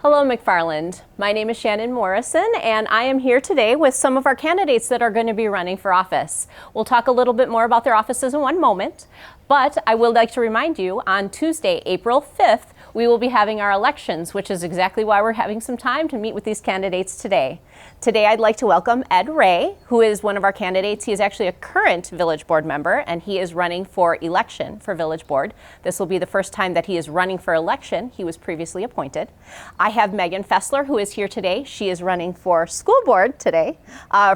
Hello, McFarland. My name is Shannon Morrison, and I am here today with some of our candidates that are going to be running for office. We'll talk a little bit more about their offices in one moment, but I would like to remind you on Tuesday, April 5th, we will be having our elections, which is exactly why we're having some time to meet with these candidates today. Today, I'd like to welcome Ed Wreh, who is one of our candidates. He is actually a current Village Board member, and he is running for election for Village Board. This will be the first time that he is running for election. He was previously appointed. I have Meghan Fessler, who is here today. She is running for school board today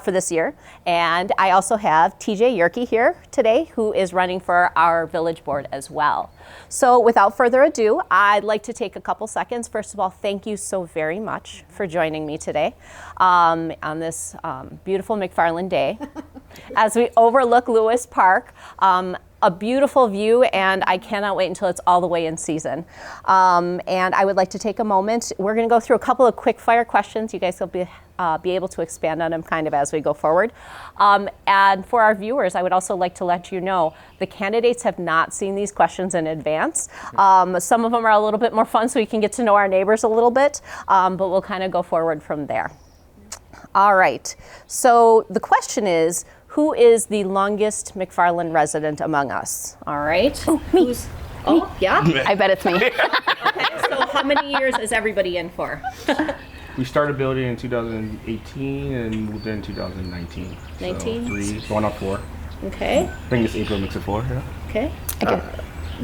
for this year. And I also have TJ Jerke here today, who is running for our Village Board as well. So without further ado, I'd like to take a couple seconds. First of all, thank you so very much for joining me today on this beautiful McFarland day as we overlook Lewis Park. A beautiful view, and I cannot wait until it's all the way in season. And I would like to take a moment. We're going to go through a couple of quick fire questions. You guys will be able to expand on them kind of as we go forward. And for our viewers, I would also like to let you know the candidates have not seen these questions in advance. Some of them are a little bit more fun so we can get to know our neighbors a little bit, but we'll kind of go forward from there. All right, so the question is, who is the longest McFarland resident among us? All right. Oh, me. Oh, yeah? I bet it's me. Okay, so how many years is everybody in for? We started building in 2018 and moved in 2019. 19? So 3, going on 4. Okay. I think this April makes it 4, yeah. Okay.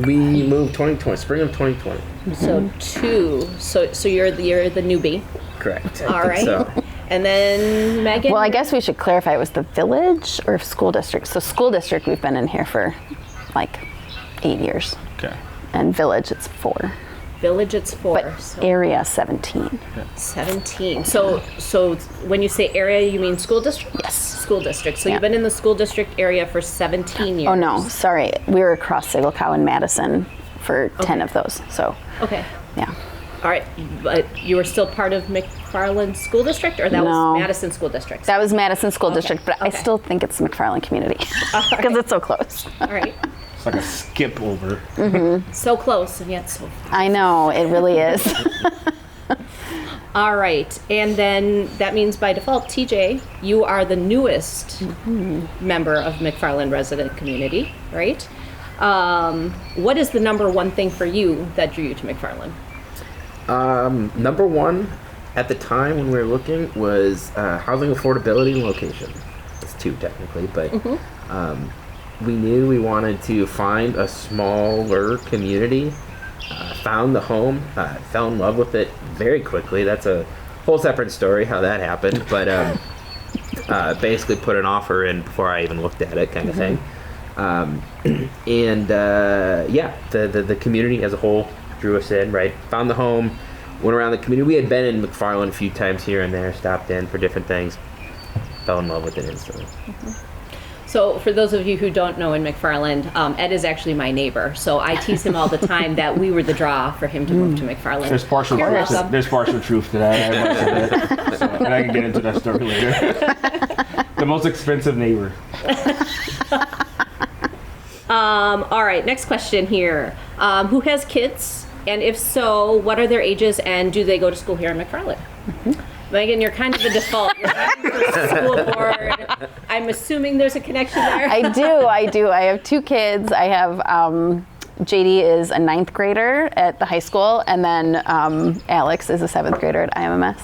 We moved 2020, spring of 2020. So 2. So you're the newbie. Correct. All right. So. And then Meghan? Well, I guess we should clarify, it was the village or school district? So school district, we've been in here for like 8 years. Okay. And village, it's 4. Village, it's 4. But so area, 17. 17. So when you say area, you mean school district? Yes. School district. So Yeah. you've been in the school district area for 17 years. Oh no, sorry. We were across Sigel and Madison for 10 of those, so Okay. yeah. All right, but you were still part of McFarland School District, or that No. was Madison School District? That was Madison School District, but I okay. still think it's the McFarland community because it's so close. All right. It's like a skip over. So close and yet so far. I know, it really is. All right, and then that means by default, TJ, you are the newest member of McFarland resident community, right? What is the number one thing for you that drew you to McFarland? Number one at the time when we were looking was housing affordability and location. It's 2 technically, but we knew we wanted to find a smaller community. Found the home, fell in love with it very quickly. That's a whole separate story how that happened, but basically put an offer in before I even looked at it, kind of thing. The community as a whole drew us in, right? Found the home, went around the community. We had been in McFarland a few times here and there, stopped in for different things, fell in love with it instantly. So for those of you who don't know in McFarland, Ed is actually my neighbor. So I tease him all the time that we were the draw for him to move to McFarland. There's partial truth to that. I must admit. So, and I can get into that story later. The most expensive neighbor. All right, next question here. Who has kids? And if so, what are their ages and do they go to school here in McFarland? Meghan, you're kind of the default. You're running for school board. I'm assuming there's a connection there. I do. I have 2 kids. I have JD is a 9th grader at the high school, and then Alex is a 7th grader at IMMS.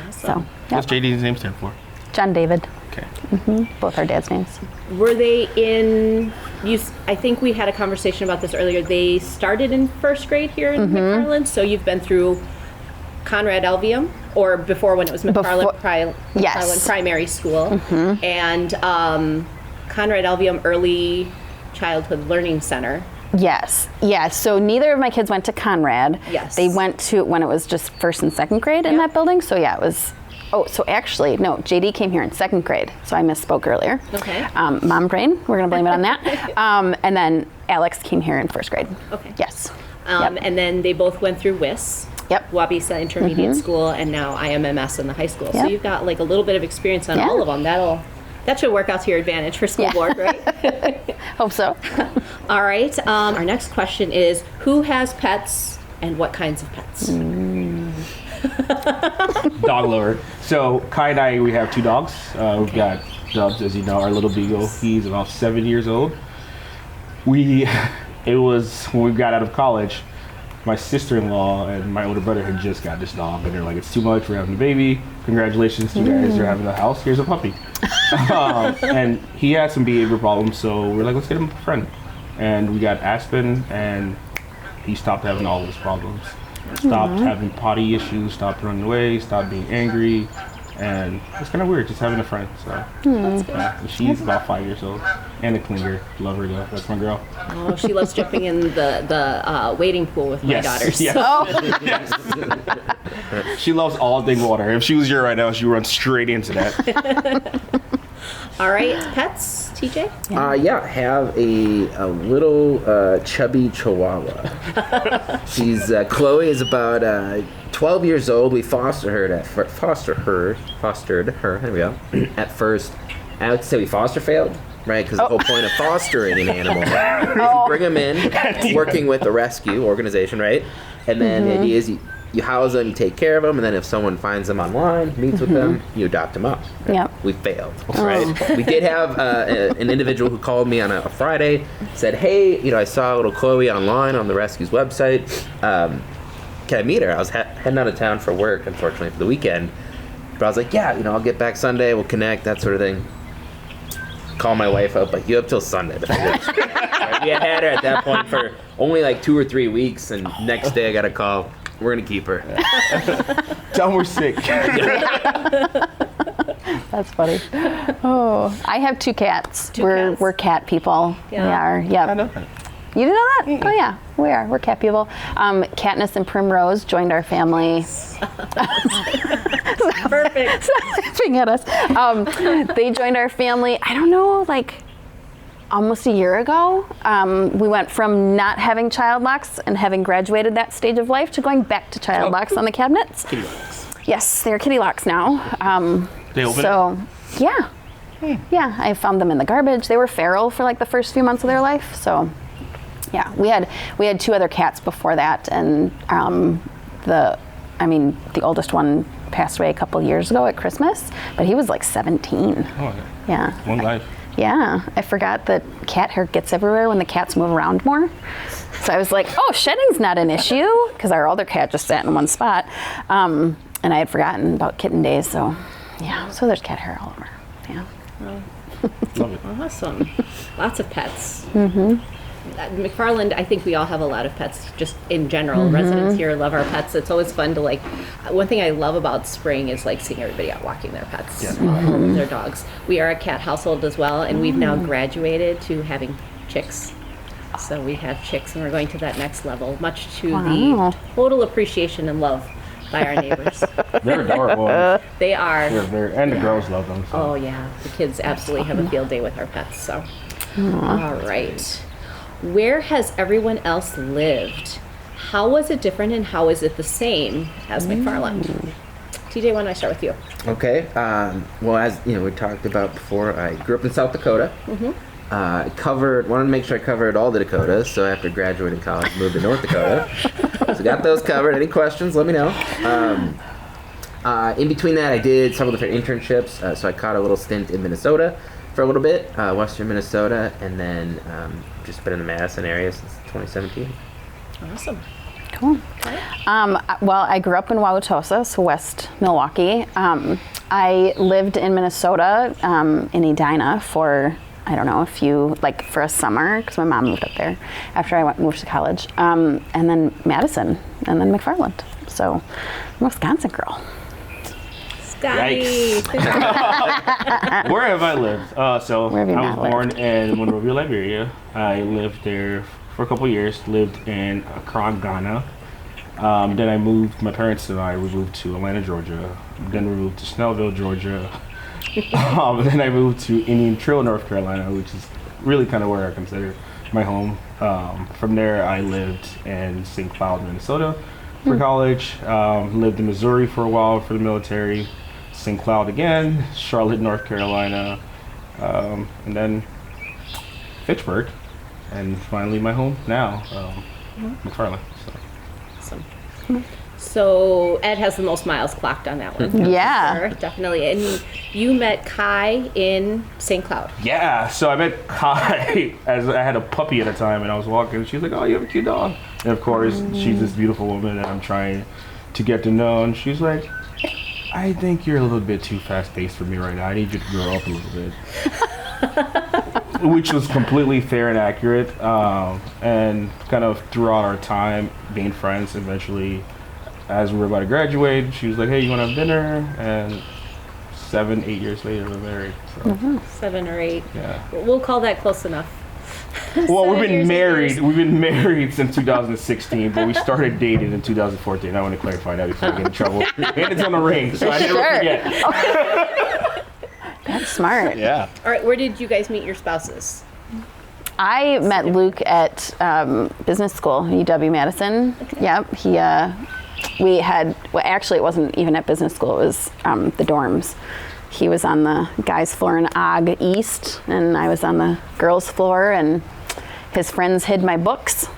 Awesome. So, What's JD's name stand for? John David. Okay. Both our dad's names. Were they in, I think we had a conversation about this earlier, they started in 1st grade here in McFarland, so you've been through Conrad Alvium, or before when it was McFarland, McFarland Primary School, and Conrad Alvium Early Childhood Learning Center. Yes. So neither of my kids went to Conrad. Yes. They went to when it was just 1st and 2nd grade in that building. So yeah, it was. Oh, so actually, no, JD came here in 2nd grade, so I misspoke earlier. Okay. Mom brain, we're gonna blame it on that. And then Alex came here in 1st grade. Okay. Yes. And then they both went through WIS. Yep. Wabisa Intermediate School, and now IMMS in the high school. So Yep. you've got like a little bit of experience on all of them. That should work out to your advantage for school board, right? Hope so. All right. Our next question is, who has pets and what kinds of pets? Dog lover. So Kai and I, we have 2 dogs. We've got Dubs, as you know, our little beagle. He's about 7 years old. It was when we got out of college, my sister-in-law and my older brother had just got this dog, and they're like, it's too much, we're having a baby. Congratulations to you guys, you're having a house, here's a puppy. And he had some behavior problems, so we're like, let's get him a friend. And we got Aspen, and he stopped having all those problems. Stopped having potty issues, stopped running away, stopped being angry. And it's kind of weird just having a friend. So yeah, she's about 5 years old and a clinger. Love her though. That's my girl. Oh, she loves jumping in the wading pool with my daughters. Yes. Yes. She loves all thing water. If she was here right now, she would run straight into that. All right, pets, TJ? Yeah, I have a little chubby Chihuahua. She's Chloe is about 12 years old. We fostered her. There we go. At first, I like to say we foster failed, right? Because the whole point of fostering an animal is you bring them in, working with a rescue organization, right? And then the idea is you house them, you take care of them, and then if someone finds them online, meets with them, you adopt them up. Right? Yep. We failed, right? We did have an individual who called me on a Friday, said, hey, I saw little Chloe online on the rescue's website. Can I meet her? I was heading out of town for work, unfortunately, for the weekend. But I was like, yeah, I'll get back Sunday, we'll connect, that sort of thing. Call my wife up, like, you have till Sunday to figure this out. Right? We had her at that point for only like 2 or 3 weeks, and next day I got a call. We're gonna keep her. Tell them we're sick. That's funny. Oh, I have 2 cats. We're cat people. Yeah. We are. Yep. I know that. You didn't know that? Oh yeah, we are. We're cat people. Katniss and Primrose joined our family. Perfect. Stop laughing at us. They joined our family. I don't know, like almost a year ago. We went from not having child locks and having graduated that stage of life to going back to child locks on the cabinets. Kitty locks. Yes, they're kitty locks now. They open so, yeah. Yeah, I found them in the garbage. They were feral for like the first few months of their life. So, yeah, we had 2 other cats before that, and the oldest one passed away a couple years ago at Christmas, but he was like 17. Oh, Yeah. one life. Yeah, I forgot that cat hair gets everywhere when the cats move around more. So I was like, oh, shedding's not an issue, because our older cat just sat in one spot. And I had forgotten about kitten days, so yeah, so there's cat hair all over. Yeah. Love it. Awesome. Lots of pets. McFarland, I think we all have a lot of pets, just in general. Residents here love our pets. It's always fun to one thing I love about spring is seeing everybody out walking their pets, their dogs. We are a cat household as well, and we've now graduated to having chicks. So we have chicks, and we're going to that next level, much to the total appreciation and love by our neighbors. They're adorable. They are. And the girls love them. So. Oh yeah, the kids absolutely have a field day with our pets. So, all right. Where has everyone else lived? How was it different, and how is it the same as McFarland? TJ, why don't I start with you? Okay. Well, as we talked about before, I grew up in South Dakota. Wanted to make sure I covered all the Dakotas. So after graduating college, moved to North Dakota. So got those covered. Any questions? Let me know. In between that, I did several different internships. So I caught a little stint in Minnesota for a little bit, Western Minnesota, and then just been in the Madison area since 2017. Awesome. Cool. Well, I grew up in Wauwatosa, so West Milwaukee. I lived in Minnesota, in Edina for, I don't know, for a summer, because my mom moved up there after I moved to college. And then Madison, and then McFarland. So, I'm a Wisconsin girl. Scotty. Where have I lived? So Where have you I not was born in Monrovia, Liberia. I lived there for a couple years. Lived in Accra, Ghana. Then I moved. My parents and I moved to Atlanta, Georgia. Then we moved to Snellville, Georgia. Then I moved to Indian Trail, North Carolina, which is really kind of where I consider my home. From there, I lived in St. Cloud, Minnesota for college. Lived in Missouri for a while for the military. St. Cloud again, Charlotte, North Carolina, and then Fitchburg, and finally my home now, McFarland. So. Awesome. So Ed has the most miles clocked on that one. Yeah. Sure, definitely. And you met Kai in St. Cloud. Yeah, so I met Kai as I had a puppy at the time, and I was walking, and she was like, "Oh, you have a cute dog." And of course, she's this beautiful woman that I'm trying to get to know, and she's like, "I think you're a little bit too fast-paced for me right now. I need you to grow up a little bit." Which was completely fair and accurate, and kind of throughout our time being friends, eventually, as we were about to graduate, she was like, "Hey, you want to have dinner?" And 7, 8 years later, we're married. So, 7 or 8. yeah. We'll call that close enough. Well, 7 we've years, been 8 married. years. We've been married since 2016, but we started dating in 2014. I want to clarify that before I get in trouble. And it's on the ring, so I never Sure. forget. That's smart. Yeah. All right, where did you guys meet your spouses? I met Luke at business school, UW-Madison. Yep, we had, well, actually it wasn't even at business school, it was the dorms. He was on the guys' floor in OG East, and I was on the girls' floor, and his friends hid my books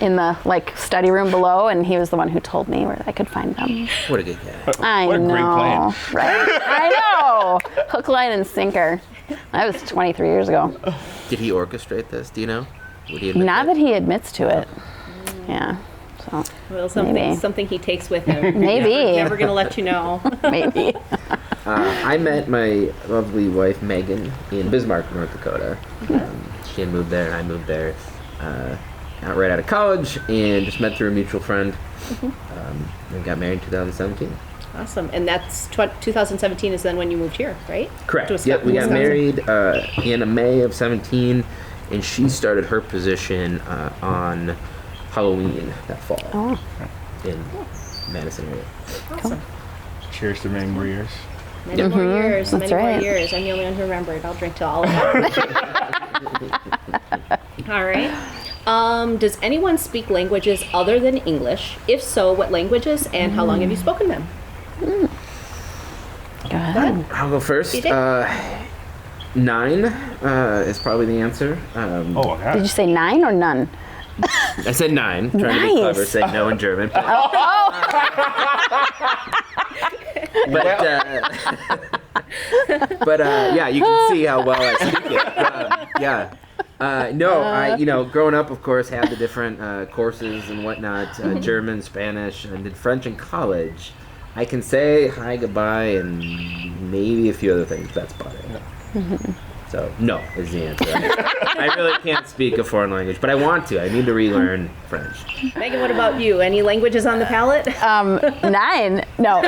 in the study room below, and he was the one who told me where I could find them. What a good guy. I What a know, great plan. right? I know. Hook, line, and sinker. That was 23 years ago. Did he orchestrate this? Do you know? Would he admit Not that he admits to it. Yeah. So Well, Maybe. something he takes with him. maybe. Never going to let you know. Maybe. I met my lovely wife Meghan in Bismarck, North Dakota. She had moved there, and I moved there right out of college, and just met through a mutual friend. And got married in 2017. Awesome. And that's 2017 is then when you moved here, right? Correct. To Yep, we got Wisconsin. married in May of 17, and she started her position on Halloween that fall in Madison area. Awesome. Cheers to many more years. Many more years. That's Many more right. years. I'm the only one who remembered. I'll drink to all of that. All right. Does anyone speak languages other than English? If so, what languages and how long have you spoken them? Go ahead. I'll go first. You did. 9 is probably the answer. Oh, yeah. Did you say 9 or none? I said 9, trying to be clever, Nice. said no in German. But, yeah, you can see how well I speak it. Growing up, of course, had the different courses and whatnot, German, Spanish, and did French in college. I can say hi, goodbye, and maybe a few other things. That's about it. So, no is the answer. I really can't speak a foreign language, but I want to. I need to relearn French. Megan, what about you? Any languages on the palette? 9? No.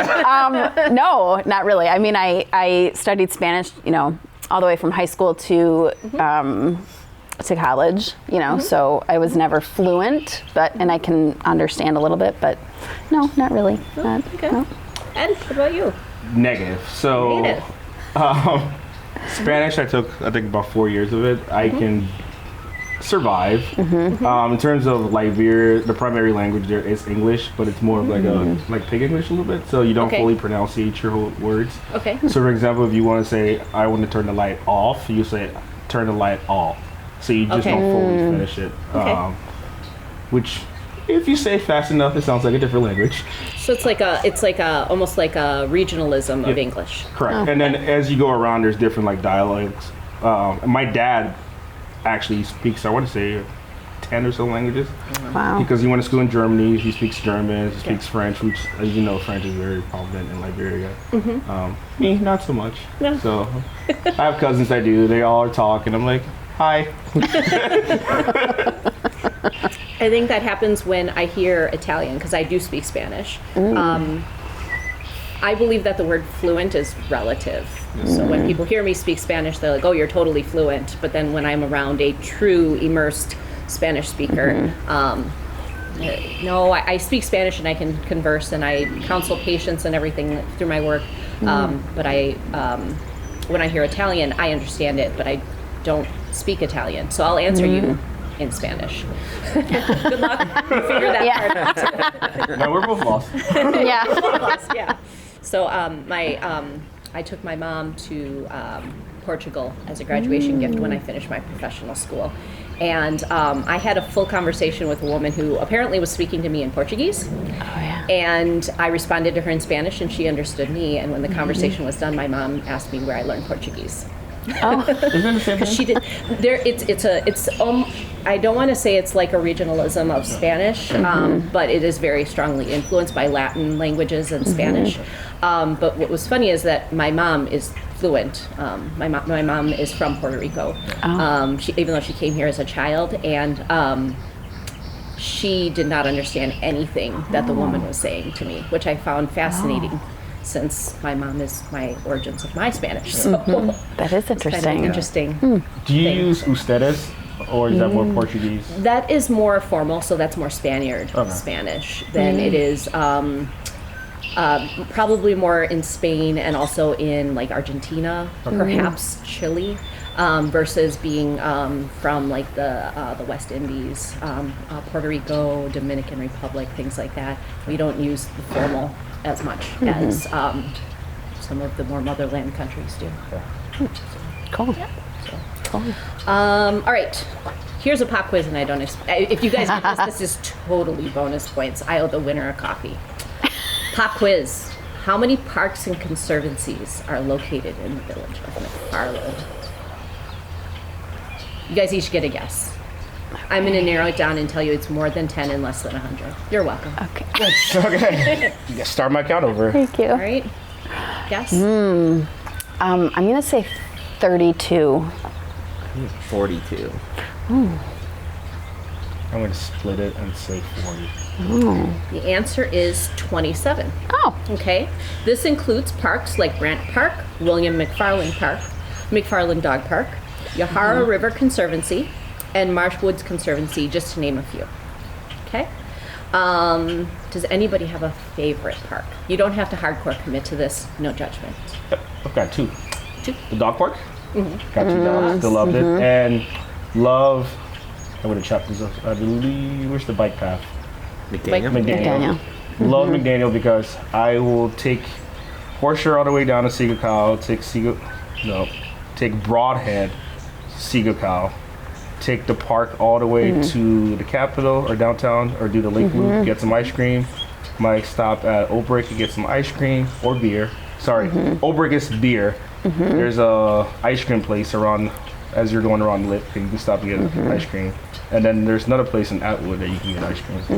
No, not really. I mean, I studied Spanish, all the way from high school to college, so I was never fluent, and I can understand a little bit, but no, not really. Okay. No. Ed, what about you? Negative. So, Native. Spanish, I took, I think, about 4 years of it. I can survive. In terms of Liberia, the primary language there is English, but it's more of like pig English a little bit, so you don't Okay. fully pronunciate your whole words. Okay. So, for example, if you want to say, I want to turn the light off, you say, turn the light off. So you just Okay. don't fully finish it. Okay. Which, if you say fast enough, it sounds like a different language. So it's almost like a regionalism of Yep. English. Correct. And then as you go around, there's different dialects. My dad actually speaks, I want to say, 10 or so languages. Wow. Because he went to school in Germany, he speaks German, he speaks French, which, as you know, French is very prominent in Liberia. Me, not so much. No. So I have cousins that do. They all are talking. I'm like, hi. I think that happens when I hear Italian, because I do speak Spanish. I believe that the word fluent is relative. So when people hear me speak Spanish, they're like, oh, you're totally fluent. But then when I'm around a true immersed Spanish speaker, no, I speak Spanish and I can converse and I counsel patients and everything through my work. But when I hear Italian, I understand it, but I don't speak Italian. So I'll answer you in Spanish. Good luck. Figure that part out. No, we're both lost. Yeah. Yeah. So I took my mom to Portugal as a graduation gift when I finished my professional school. And I had a full conversation with a woman who apparently was speaking to me in Portuguese. Oh, yeah. And I responded to her in Spanish, and she understood me. And when the conversation was done, my mom asked me where I learned Portuguese. Oh, Isn't it the same thing? She did. There, it's. I don't want to say it's like a regionalism of Spanish, but it is very strongly influenced by Latin languages and Spanish. But what was funny is that my mom is fluent. My mom is from Puerto Rico. Even though she came here as a child, and she did not understand anything that the woman was saying to me, which I found fascinating. Since my mom is my origins of my Spanish, so that is it's kind interesting. of interesting. Do you use ustedes, or is that more Portuguese? That is more formal, so that's more Spaniard Spanish than it is. Probably more in Spain and also in like Argentina, perhaps Chile, versus being from like the West Indies, Puerto Rico, Dominican Republic, things like that. We don't use the formal as much as some of the more motherland countries do. Cool. Yeah. Cool. All right. Here's a pop quiz, and I don't. If you guys get this is totally bonus points. I owe the winner a coffee. Pop quiz. How many parks and conservancies are located in the village of McFarland? You guys each get a guess. I'm going to narrow it down and tell you it's more than 10 and less than 100. You're welcome. Okay. Okay. Start my count over. Thank you. All right. Guess. I'm going to say 32. 42. I'm going to split it and say 40. The answer is 27. Oh. Okay. This includes parks like Grant Park, William McFarland Park, McFarland Dog Park, Yahara River Conservancy, and Marsh Woods Conservancy, just to name a few. Okay. Does anybody have a favorite park? You don't have to hardcore commit to this. No judgment. Yep, I've got two. Two. The dog park. Got two dogs. Still loved it. And love. I would have chopped this up. I believe. Where's the bike path? McDaniel. McDaniel. Love McDaniel because I will take Horseshoe all the way down to Seagull, take Broadhead, Seagull, take the park all the way to the Capitol or downtown, or do the Lake Loop, get some ice cream. Might stop at Old Brick and get some ice cream or beer. Sorry, Old Brick is beer. There's a ice cream place around as you're going around Lit, and you can stop and get ice cream. And then there's another place in Atwood that you can get ice cream as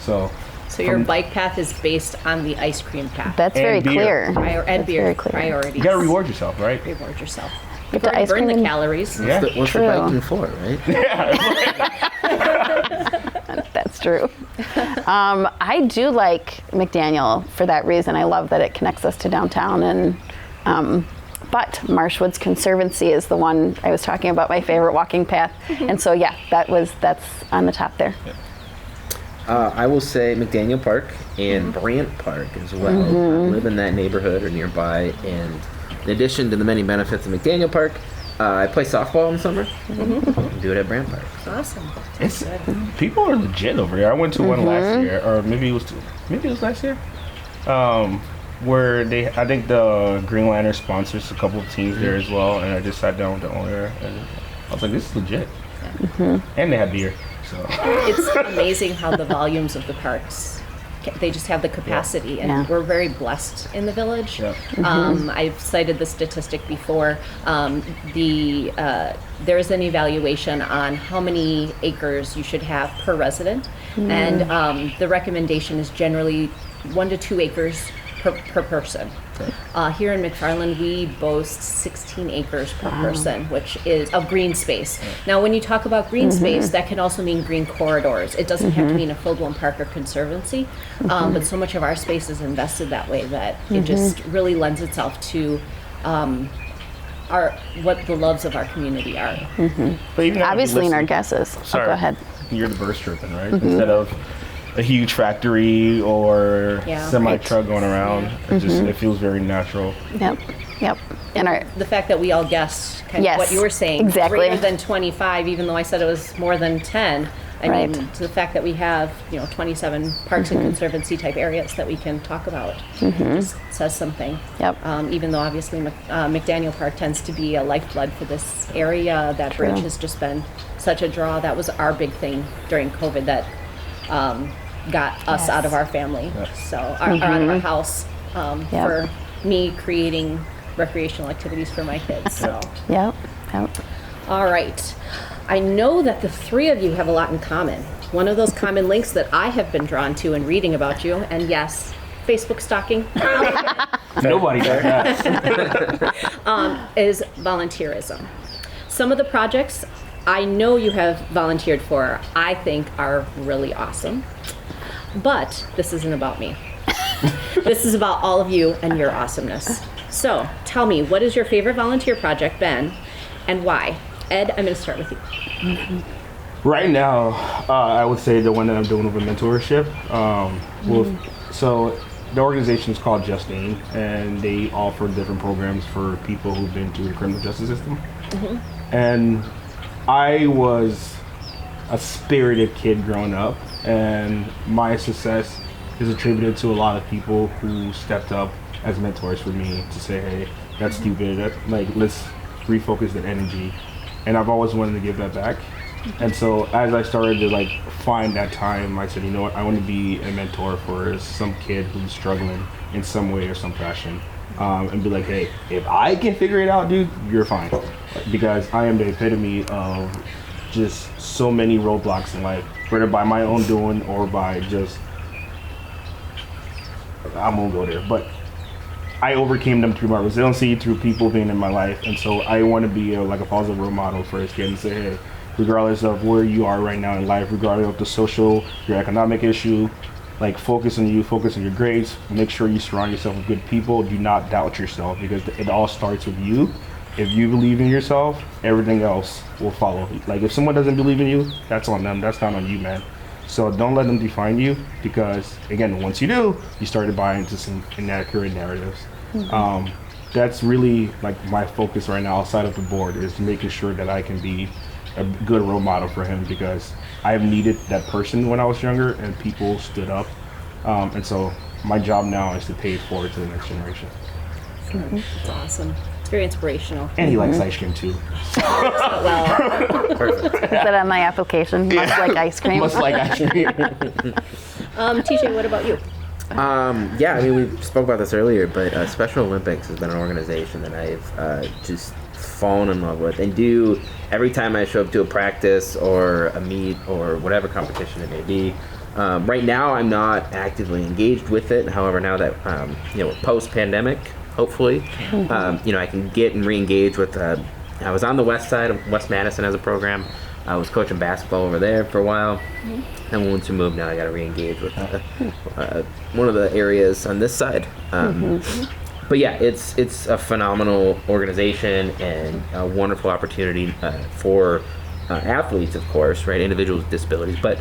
well. So your bike path is based on the ice cream path. That's very beer. clear. And beer. very clear. Priorities. You gotta reward yourself, right? Reward yourself. Get the ice Burn the cream. calories. Yeah. What's the True. biking for, right? That's true. I do like McDaniel for that reason. I love that it connects us to downtown, and but Marshwoods Conservancy is the one I was talking about, my favorite walking path. And so yeah, that's on the top there. I will say McDaniel Park and Brant Park as well. I live in that neighborhood or nearby, and in addition to the many benefits of McDaniel Park, I play softball in the summer. Do it at Brant Park. Awesome. It's people are legit over there. I went to one last year, or maybe it was last year, where I think the Green Lantern sponsors a couple of teams there as well, and I just sat down with the owner, and I was like, "This is legit," and they had beer. So It's amazing how the volumes of the parks, they just have the capacity, and we're very blessed in the village. Yeah. I've cited the statistic before. There's an evaluation on how many acres you should have per resident, and the recommendation is generally 1 to 2 acres per person. Here in McFarland, we boast 16 acres per person, which is of green space. Now, when you talk about green space, that can also mean green corridors. It doesn't have to mean a full-blown park or conservancy, but so much of our space is invested that way that it just really lends itself to what the loves of our community are. But even Obviously in our guesses. Sorry, Go ahead. You're the burst tripping, right? Instead of a huge factory or semi truck going around, it feels very natural. Yep. And The fact that we all guessed kind of what you were saying, exactly. greater than 25, even though I said it was more than 10. I mean, to the fact that we have 27 parks and conservancy type areas that we can talk about just says something. Yep. Even though obviously McDaniel Park tends to be a lifeblood for this area, that bridge has just been such a draw. That was our big thing during COVID that got us out of our family, so out of our house, for me creating recreational activities for my kids. So. Yep. All right. I know that the three of you have a lot in common. One of those common links that I have been drawn to in reading about you, and yes, Facebook stalking. Nobody does that. Is volunteerism. Some of the projects I know you have volunteered for, I think are really awesome. But this isn't about me. This is about all of you and your awesomeness. So tell me, what is your favorite volunteer project been and why? Ed, I'm going to start with you. Right now, I would say the one that I'm doing with mentorship. So the organization is called Just Aim, and they offer different programs for people who've been through the criminal justice system. And I was a spirited kid growing up, and my success is attributed to a lot of people who stepped up as mentors for me to say, hey, that's stupid, let's refocus that energy. And I've always wanted to give that back. And so as I started to find that time, I said, you know what, I want to be a mentor for some kid who's struggling in some way or some fashion. And be like, hey, if I can figure it out, dude, you're fine. Because I am the epitome of just so many roadblocks in life, whether by my own doing or by just, I won't go there, but I overcame them through my resiliency, through people being in my life. And so I want to be a positive role model for this kid and say, hey, regardless of where you are right now in life, regardless of the social, your economic issue, focus on you, focus on your grades, make sure you surround yourself with good people, do not doubt yourself, because it all starts with you. If you believe in yourself, everything else will follow. If someone doesn't believe in you, that's on them, that's not on you, man. So don't let them define you, because again, once you do, you start to buy into some inaccurate narratives. That's really my focus right now outside of the board, is making sure that I can be a good role model for him, because I've needed that person when I was younger and people stood up. And so my job now is to pay it forward to the next generation. That's awesome. It's very inspirational. And he likes ice cream too. Perfect. Is that on my application? Must like ice cream. Must like ice cream. TJ, what about you? We spoke about this earlier, but Special Olympics has been an organization that I've just fallen in love with and do every time I show up to a practice or a meet or whatever competition it may be. Right now, I'm not actively engaged with it. However, now that post-pandemic, hopefully, I can get and re-engage with. I was on the west side of West Madison as a program. I was coaching basketball over there for a while. And once we moved, now I got to re-engage with one of the areas on this side. But yeah, it's a phenomenal organization and a wonderful opportunity for athletes, of course, right? Individuals with disabilities. But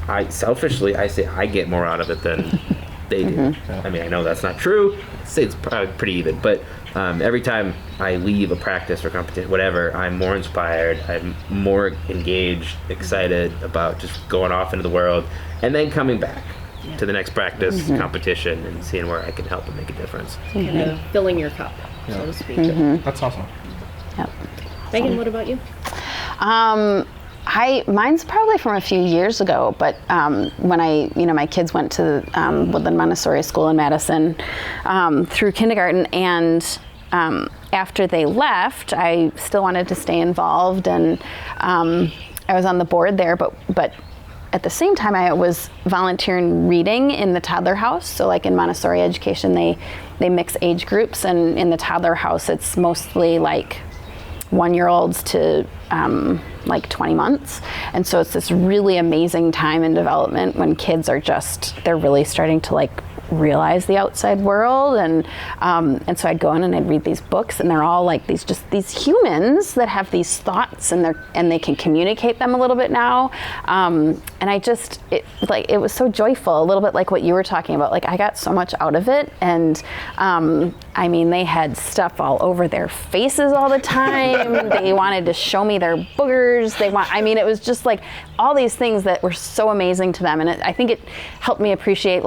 I say I get more out of it than they do. I mean, I know that's not true. I'd say it's probably pretty even. But every time I leave a practice or competition, whatever, I'm more inspired. I'm more engaged, excited about just going off into the world and then coming back to the next practice, competition, and seeing where I can help and make a difference. Kind of filling your cup, so to speak. That's awesome. Yep. Megan, what about you? Mine's probably from a few years ago, but when my kids went to Woodland Montessori School in Madison through kindergarten, and after they left, I still wanted to stay involved, and I was on the board there, but at the same time, I was volunteering reading in the toddler house. So in Montessori education, they mix age groups, and in the toddler house, it's mostly 1-year-olds to 20 months. And so it's this really amazing time in development when kids are they're really starting to realize the outside world, and so I'd go in and I'd read these books, and they're all these humans that have these thoughts, and they can communicate them a little bit now, and it was so joyful, a little bit like what you were talking about. I got so much out of it, and they had stuff all over their faces all the time. They wanted to show me their boogers. It was just all these things that were so amazing to them, and I think it helped me appreciate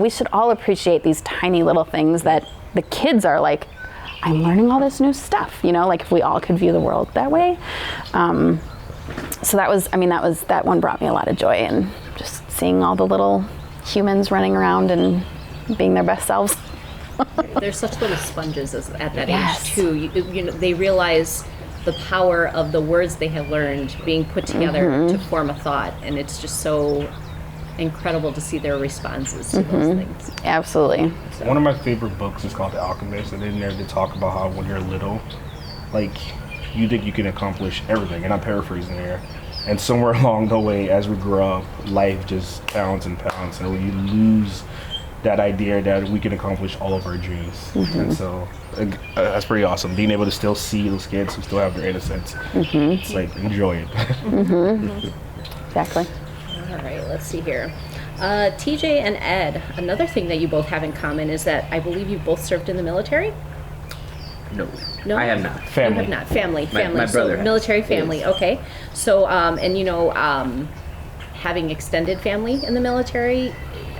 we should all appreciate these tiny little things that the kids are I'm learning all this new stuff, like if we all could view the world that way. So that one brought me a lot of joy, and just seeing all the little humans running around and being their best selves. They're such little sponges at that Yes. age too. They realize the power of the words they have learned being put together to form a thought, and it's just so incredible to see their responses to those things. Absolutely. One of my favorite books is called The Alchemist, and in there they talk about how when you're little, like, you think you can accomplish everything, and I'm paraphrasing here. And somewhere along the way, as we grow up, life just pounds and pounds, and we lose that idea that we can accomplish all of our dreams. And so that's pretty awesome. Being able to still see those kids who still have their innocence. It's like, enjoy it. Exactly. All right, let's see here. TJ and Ed, another thing that you both have in common is that I believe you both served in the military? No, No? I have not. Family. You have not. Family. My So brother has. military family. Yes. Okay. So, having extended family in the military,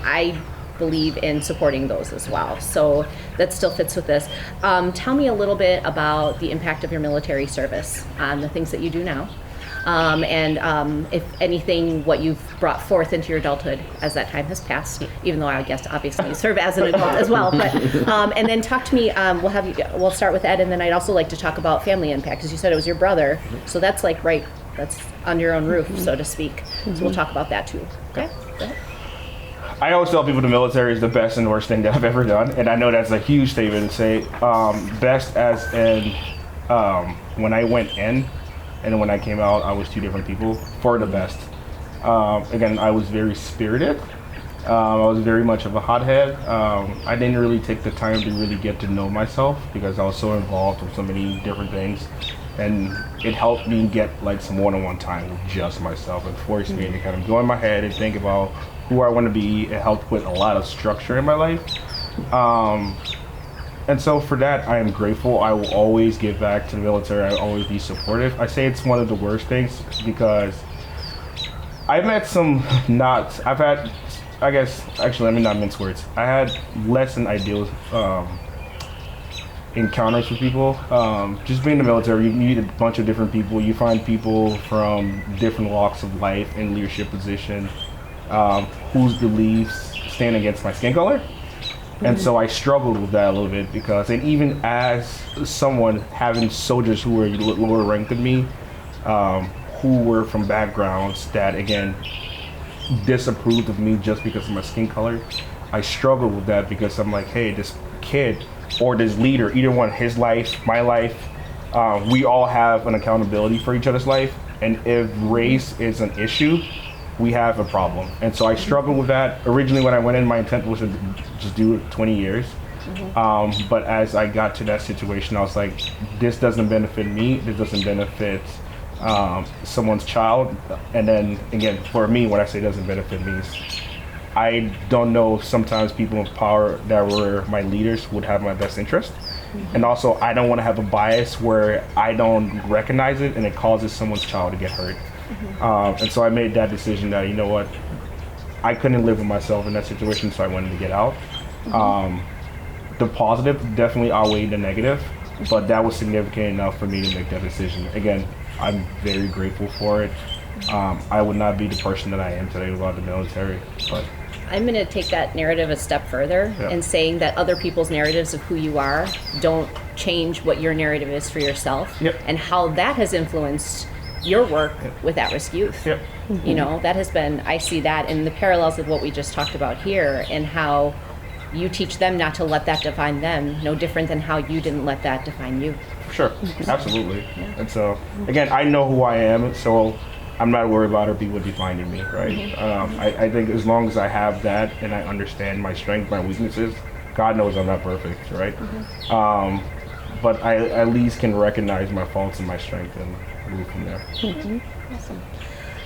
I believe in supporting those as well. So that still fits with this. Tell me a little bit about the impact of your military service on the things that you do now. And if anything, what you've brought forth into your adulthood as that time has passed, even though I guess obviously you serve as an adult as well. But and then talk to me. We'll start with Ed, and then I'd also like to talk about family impact, because you said it was your brother, so that's like that's on your own roof, so to speak. So we'll talk about that too. Okay. Go ahead. I always tell people the military is the best and worst thing that I've ever done, and I know that's a huge statement to say. Best as in when I went in and when I came out, I was two different people for the best. Again, I was very spirited. I was very much of a hothead. I didn't really take the time to really get to know myself because I was so involved with so many different things, and it helped me get like some one-on-one time with just myself and forced me to kind of go in my head and think about who I want to be. It helped put a lot of structure in my life. And so for that, I am grateful. I will always give back to the military. I will always be supportive. I say it's one of the worst things because I've had I guess, actually, let me not mince words. I had less than ideal encounters with people. Just being in the military, you meet a bunch of different people. You find people from different walks of life in leadership position whose beliefs stand against my skin color. And so I struggled with that a little bit because, and even as someone having soldiers who were lower ranked than me, who were from backgrounds that, again, disapproved of me just because of my skin color, I struggled with that because I'm like, hey, this kid or this leader, either one, his life, my life, we all have an accountability for each other's life. And if race is an issue, we have a problem. And so I struggled with that. Originally when I went in, my intent was to just do 20 years. But as I got to that situation, I was like, this doesn't benefit me. This doesn't benefit someone's child. And then again, for me, when I say doesn't benefit me, is I don't know if sometimes people in power that were my leaders would have my best interest. And also, I don't want to have a bias where I don't recognize it and it causes someone's child to get hurt. And so I made that decision that, you know what, I couldn't live with myself in that situation, so I wanted to get out. The positive definitely outweighed the negative, but that was significant enough for me to make that decision. Again, I'm very grateful for it. I would not be the person that I am today without the military, but I'm going to take that narrative a step further and saying that other people's narratives of who you are don't change what your narrative is for yourself, and how that has influenced your work with at-risk youth. You know, that has been, I see that in the parallels of what we just talked about here, and how you teach them not to let that define them, no different than how you didn't let that define you. Sure, absolutely. And so, again, I know who I am, so I'm not worried about other people defining me, right? I think as long as I have that and I understand my strengths, my weaknesses, God knows I'm not perfect, right? But I at least can recognize my faults and my strengths and move from there. Awesome.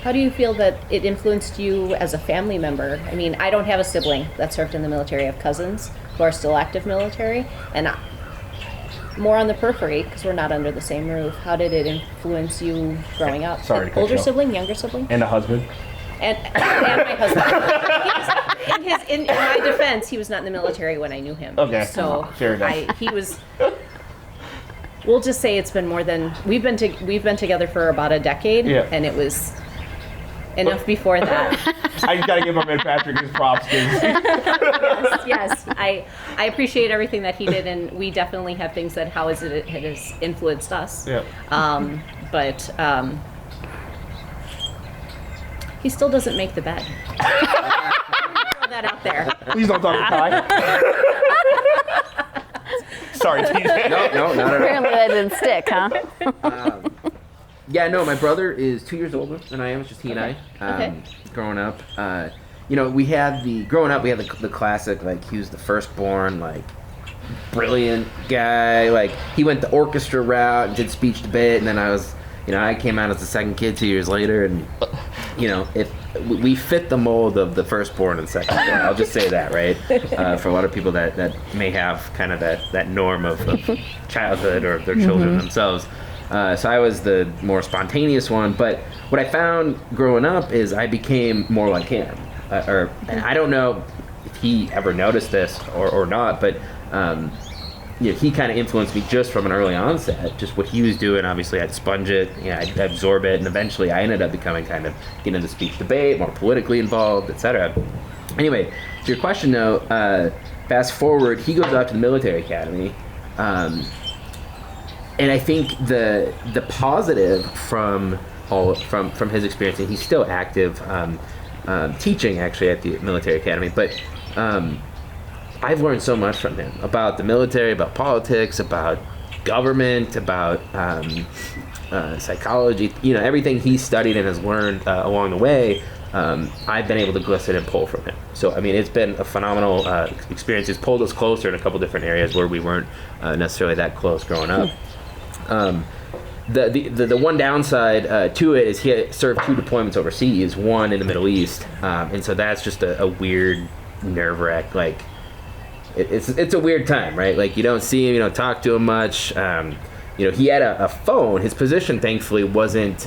How do you feel that it influenced you as a family member? I mean, I don't have a sibling that served in the military. I have cousins who are still active military, and more on the periphery because we're not under the same roof. How did it influence you growing up? Sorry to cut Older you off. sibling, younger sibling? And a husband. And my husband. In my defense, he was not in the military when I knew him. Okay. So Fair enough. he was we'll just say it's been more than we've been together for about a decade, and it was enough before that. I gotta give my man Patrick his props. Yes. I appreciate everything that he did, and we definitely have things that it has influenced us. Yeah. But he still doesn't make the bed. Throw that out there. Please don't talk to Kai. Sorry, TJ. No, not at all. Apparently that didn't stick, huh? Yeah, no, my brother is 2 years older than I am. It's just he and I. Growing up, we had the classic, like, he was the firstborn, like, brilliant guy. Like, he went the orchestra route and did speech debate, and then I came out as the second kid 2 years later, and if we fit the mold of the firstborn and secondborn. I'll just say that, right? For a lot of people that may have kind of that norm of childhood or their children themselves. So I was the more spontaneous one, but what I found growing up is I became more like him. I don't know if he ever noticed this or not, but he kind of influenced me just from an early onset. Just what he was doing, obviously I'd sponge it, I'd absorb it, and eventually I ended up becoming getting into speech debate, more politically involved, etc. Anyway, to your question though, fast forward, he goes out to the military academy, and I think the positive from his experience, and he's still active teaching actually at the military academy, but I've learned so much from him about the military, about politics, about government, about psychology. Everything he studied and has learned along the way, I've been able to glisten and pull from him. So, I mean, it's been a phenomenal experience. It's pulled us closer in a couple different areas where we weren't necessarily that close growing up. The one downside to it is he had served 2 deployments overseas, one in the Middle East, and so that's just a weird nerve-wrack. Like, it's a weird time, right? Like, you don't see him, you don't talk to him much. He had a phone. His position, thankfully, wasn't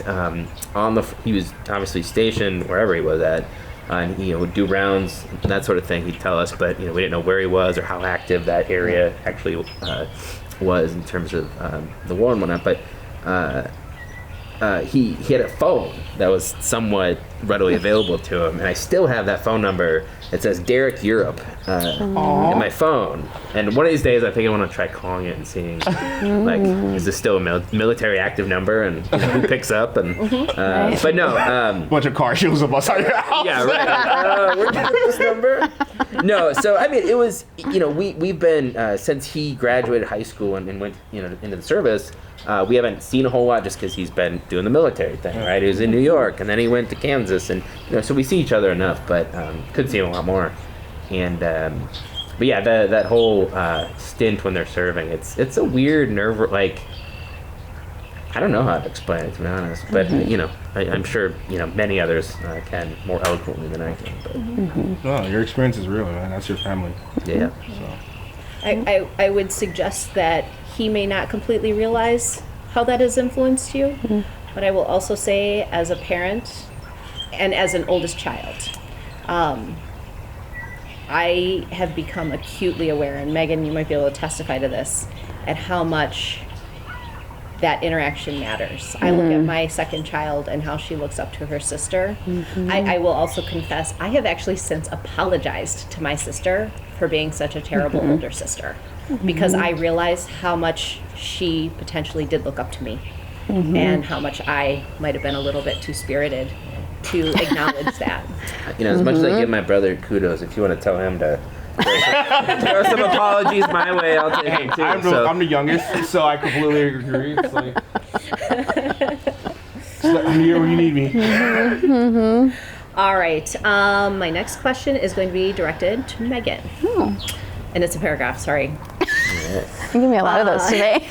he was obviously stationed wherever he was at, and he would do rounds and that sort of thing. He'd tell us, but we didn't know where he was or how active that area actually was in terms of the war and whatnot. But he had a phone that was somewhat readily available to him, and I still have that phone number. It says Derek Europe in my phone, and one of these days I think I want to try calling it and seeing like, is this still a military active number, and who picks up, and but no, bunch of car shows up outside your house. Yeah, right. Where'd you get this number? No, so I mean, it was we've been since he graduated high school and went into the service. We haven't seen a whole lot just because he's been doing the military thing, right? He was in New York, and then he went to Kansas, and so we see each other enough, but could see him a lot more. And but yeah, that whole stint when they're serving, it's a weird nerve. Like, I don't know how to explain it, to be honest, but I'm sure many others can more eloquently than I can. But No, your experience is real, man. That's your family. yeah. So. I would suggest that he may not completely realize how that has influenced you, but I will also say, as a parent and as an oldest child, I have become acutely aware, and Meghan, you might be able to testify to this, at how much that interaction matters. I look at my second child and how she looks up to her sister. I will also confess, I have actually since apologized to my sister for being such a terrible older sister, because I realized how much she potentially did look up to me, and how much I might have been a little bit too spirited to acknowledge that. As much as I give my brother kudos, if you want to tell him to throw some apologies my way, I'll take them too. I'm the youngest, so I completely agree. It's like, I'm here when you need me. All right. My next question is going to be directed to Meghan. And it's a paragraph, sorry. You give me a lot of those today.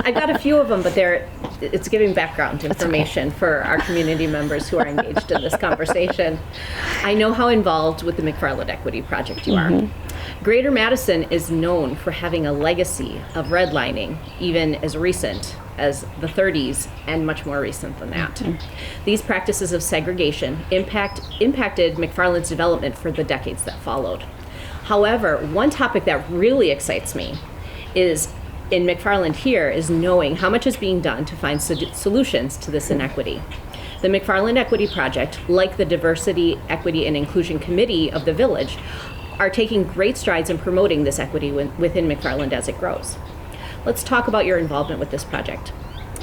I've got a few of them, but it's giving background information for our community members who are engaged in this conversation. I know how involved with the McFarland Equity Project you are. Greater Madison is known for having a legacy of redlining, even as recent as the 30s and much more recent than that. These practices of segregation impacted McFarland's development for the decades that followed. However, one topic that really excites me is in McFarland here is knowing how much is being done to find solutions to this inequity. The McFarland Equity Project, like the Diversity, Equity, and Inclusion Committee of the Village, are taking great strides in promoting this equity within McFarland as it grows. Let's talk about your involvement with this project.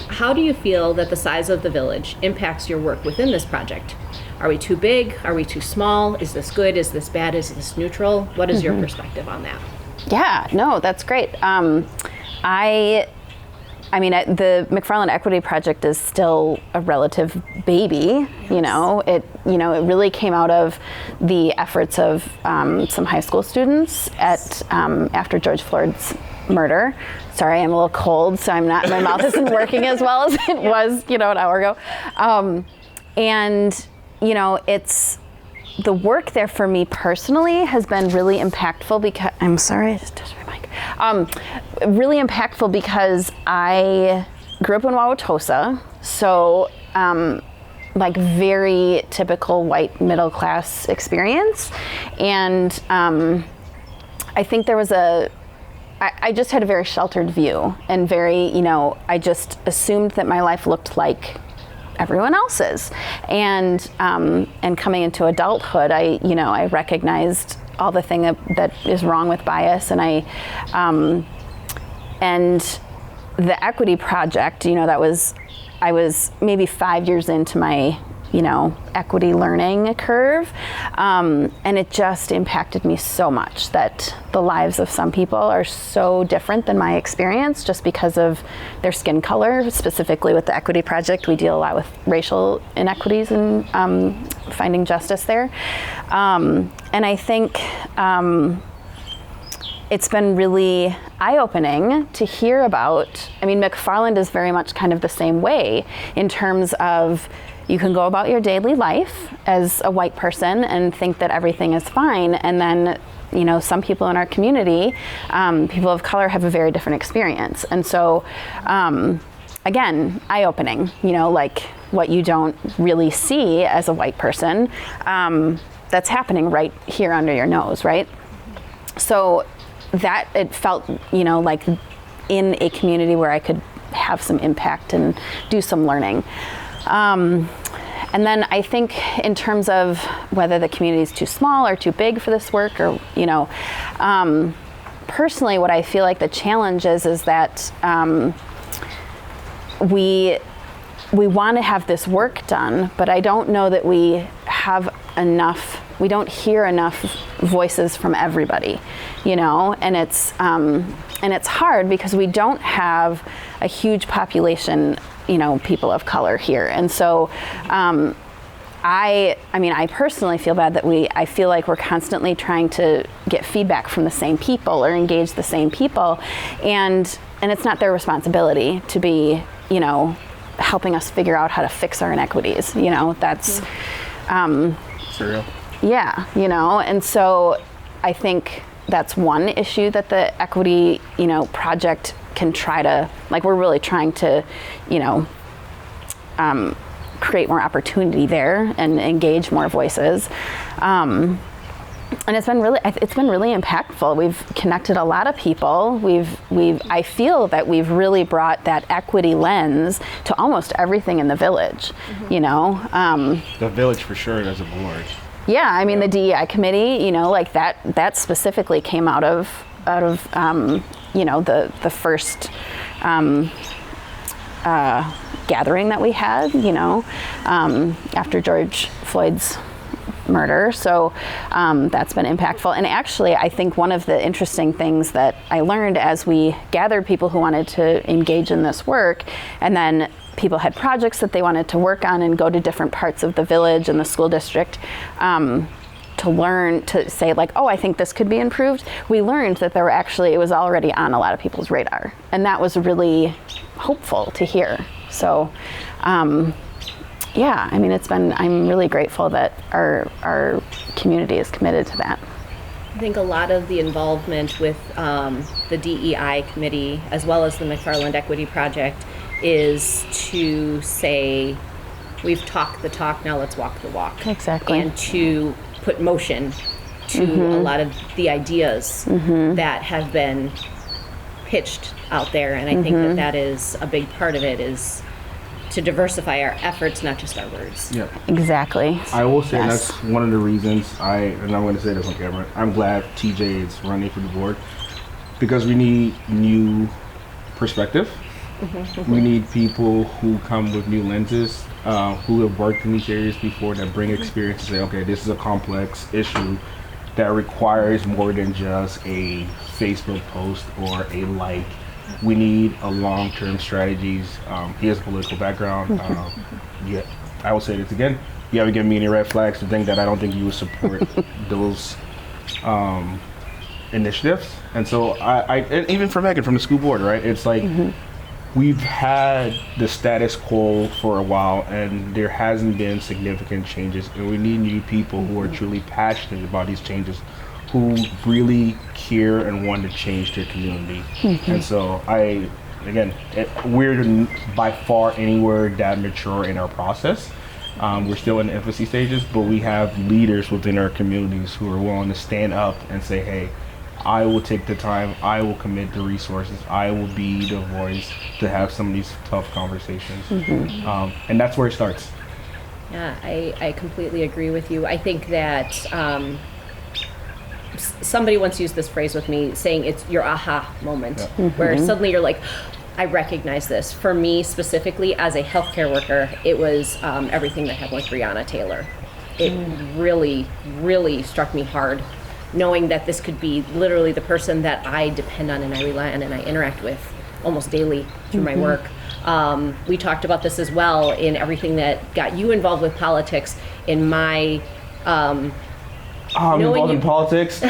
How do you feel that the size of the village impacts your work within this project? Are we too big? Are we too small? Is this good? Is this bad? Is this neutral? What is your perspective on that? Yeah, no, that's great. The McFarland Equity Project is still a relative baby. Yes. It really came out of the efforts of some high school students after George Floyd's murder. Sorry, I'm a little cold, so my mouth isn't working as well as it was, an hour ago. It's the work there for me personally has been really impactful because I'm sorry, I just touched my mic. Really impactful because I grew up in Wauwatosa, so very typical white middle class experience, and I think there was I just had a very sheltered view and I just assumed that my life looked like everyone else's, and coming into adulthood, I recognized all the thing that is wrong with bias, and and the equity project, I was maybe 5 years into my equity learning curve, and it just impacted me so much that the lives of some people are so different than my experience just because of their skin color. Specifically with the equity project, we deal a lot with racial inequities and finding justice there, and I think it's been really eye-opening to hear about. McFarland is very much kind of the same way in terms of you can go about your daily life as a white person and think that everything is fine, and then some people in our community, people of color, have a very different experience. And so again, eye-opening, what you don't really see as a white person, that's happening right here under your nose, right? So that it felt like in a community where I could have some impact and do some learning. And then I think in terms of whether the community is too small or too big for this work, or personally, what I feel like the challenge is that we want to have this work done, but I don't know that we have enough. We don't hear enough voices from everybody, and it's hard because we don't have a huge population, people of color here. And so I personally feel bad that I feel like we're constantly trying to get feedback from the same people or engage the same people, and it's not their responsibility to be, helping us figure out how to fix our inequities. That's surreal. Yeah, and so I think that's one issue that the equity, project can try to, we're really trying to, create more opportunity there and engage more voices. And it's been really impactful. We've connected a lot of people. I feel that we've really brought that equity lens to almost everything in the village, The village for sure as a board. Yeah, the DEI committee, that specifically came out of the first gathering that we had, after George Floyd's murder. So that's been impactful. And actually, I think one of the interesting things that I learned as we gathered people who wanted to engage in this work, and then people had projects that they wanted to work on and go to different parts of the village and the school district to learn to say I think this could be improved. We learned that it was already on a lot of people's radar, and that was really hopeful to hear. So I'm really grateful that our community is committed to that. I think a lot of the involvement with the DEI committee, as well as the McFarland Equity Project, is to say, we've talked the talk, now let's walk the walk. Exactly. And to put motion to a lot of the ideas that have been pitched out there, and I think that that is a big part of it, is to diversify our efforts, not just our words. Yeah. Exactly. I will say Yes. that's one of the reasons and I'm going to say this on camera, I'm glad TJ is running for the board, because we need new perspective. We need people who come with new lenses, who have worked in these areas before, that bring experience to say, okay, this is a complex issue that requires more than just a Facebook post or a like. We need a long-term strategies. He has a political background. Yeah, I will say this again. You haven't given me any red flags to think that I don't think you would support those initiatives. And so and even for Meghan from the school board, right? It's like we've had the status quo for a while, and there hasn't been significant changes. And we need new people who are truly passionate about these changes, who really care and want to change their community. And so we're by far anywhere that mature in our process. We're still in the infancy stages, but we have leaders within our communities who are willing to stand up and say, hey, I will take the time, I will commit the resources, I will be the voice to have some of these tough conversations. And that's where it starts. Yeah, I completely agree with you. I think that somebody once used this phrase with me, saying it's your aha moment, where suddenly you're like, I recognize this. For me specifically, as a healthcare worker, it was everything that happened with Breonna Taylor. It really, really struck me hard, knowing that this could be literally the person that I depend on and I rely on and I interact with almost daily through my work. We talked about this as well in everything that got you involved with politics. In my I'm involved in politics.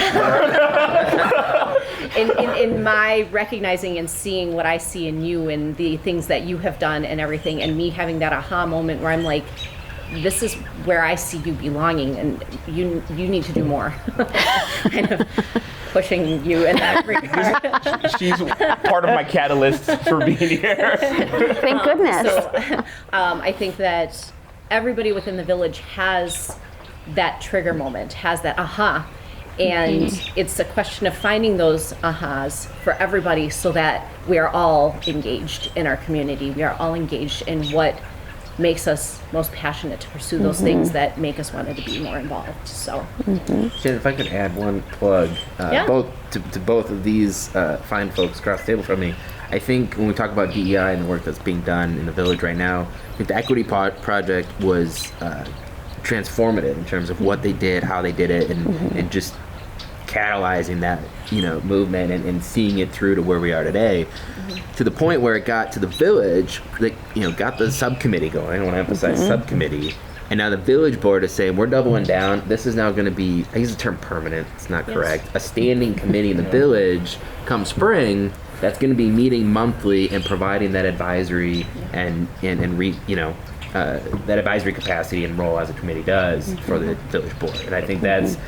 in my recognizing and seeing what I see in you and the things that you have done and everything, and me having that aha moment where I'm like, this is where I see you belonging, and you need to do more. Kind of pushing you in that regard. She's part of my catalyst for being here. Thank goodness. I think that everybody within the village has that trigger moment, has that aha. And it's a question of finding those ahas for everybody so that we are all engaged in our community. We are all engaged in what makes us most passionate to pursue those things that make us want to be more involved. So, Shannon, if I could add one plug, both to both of these fine folks across the table from me. I think when we talk about DEI and the work that's being done in the village right now, I think the Equity Project was transformative in terms of what they did, how they did it, and just catalyzing that movement and seeing it through to where we are today, to the point where it got to the village, got the subcommittee going. I want to emphasize subcommittee, and now the village board is saying we're doubling down. This is now going to be, I use the term permanent, it's not correct, a standing committee in the village come spring that's going to be meeting monthly and providing that advisory that advisory capacity and role as a committee does for the village board. And I think that's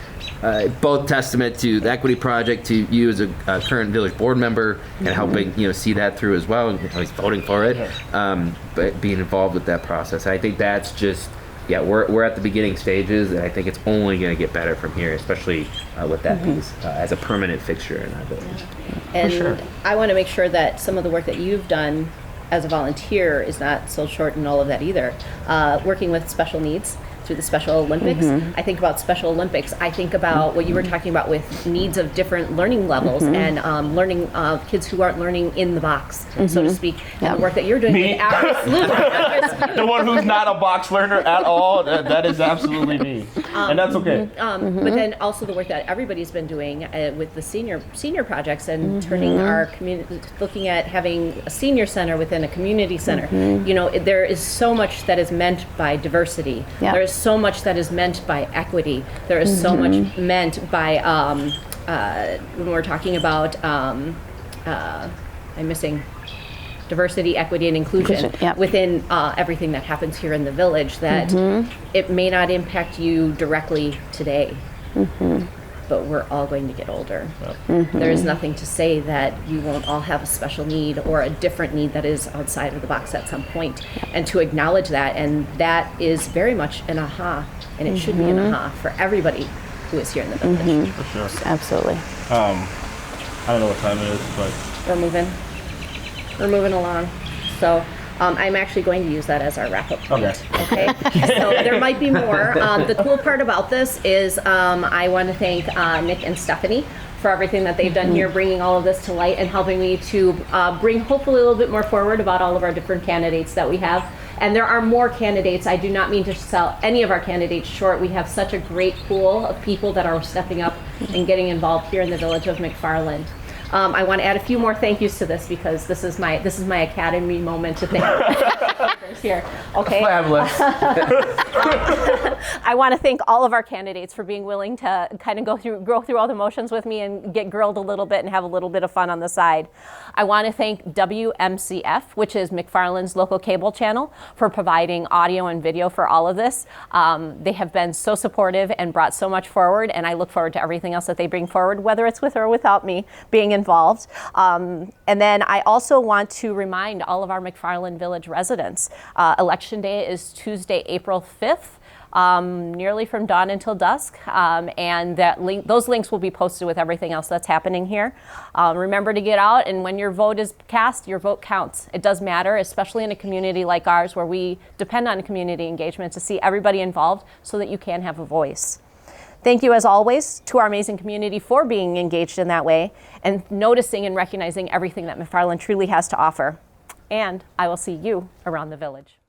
both testament to the Equity Project, to you as a current village board member, and helping see that through as well, and at least voting for it, but being involved with that process. I think that's just, we're at the beginning stages, and I think it's only going to get better from here, especially with that piece as a permanent fixture in our village. and I want to make sure that some of the work that you've done as a volunteer is not sold short in all of that either. Working with special needs through the Special Olympics. I think about Special Olympics. I think about what you were talking about with needs of different learning levels and learning kids who aren't learning in the box, so to speak. And the work that you're doing Me? with absolutely. The one who's not a box learner at all, that is absolutely me. And that's okay. But then also the work that everybody's been doing with the senior projects and turning our community, looking at having a senior center within a community center. There is so much that is meant by diversity. There is so much that is meant by equity. There is so much meant by when we're talking about I'm missing diversity, equity, and inclusion within everything that happens here in the village, that it may not impact you directly today, but we're all going to get older. There is nothing to say that you won't all have a special need or a different need that is outside of the box at some point, and to acknowledge that. And that is very much an aha, and it should be an aha for everybody who is here in the village. For sure. Absolutely. I don't know what time it is, but we're moving along. So I'm actually going to use that as our wrap-up point. Okay. So there might be more. The cool part about this is I want to thank Nick and Stephanie for everything that they've done here, bringing all of this to light and helping me to bring hopefully a little bit more forward about all of our different candidates that we have. And there are more candidates. I do not mean to sell any of our candidates short. We have such a great pool of people that are stepping up and getting involved here in the village of McFarland. I want to add a few more thank yous to this because this is my academy moment to thank here. Okay. Fabulous. I want to thank all of our candidates for being willing to kind of go through all the motions with me and get grilled a little bit and have a little bit of fun on the side. I want to thank WMCF, which is McFarland's local cable channel, for providing audio and video for all of this. They have been so supportive and brought so much forward, and I look forward to everything else that they bring forward, whether it's with or without me being involved. And then I also want to remind all of our McFarland Village residents, Election Day is Tuesday, April 5th. Nearly from dawn until dusk, and those links will be posted with everything else that's happening here. Remember to get out, and when your vote is cast, your vote counts. It does matter, especially in a community like ours where we depend on community engagement to see everybody involved so that you can have a voice. Thank you, as always, to our amazing community for being engaged in that way and noticing and recognizing everything that McFarland truly has to offer. And I will see you around the village.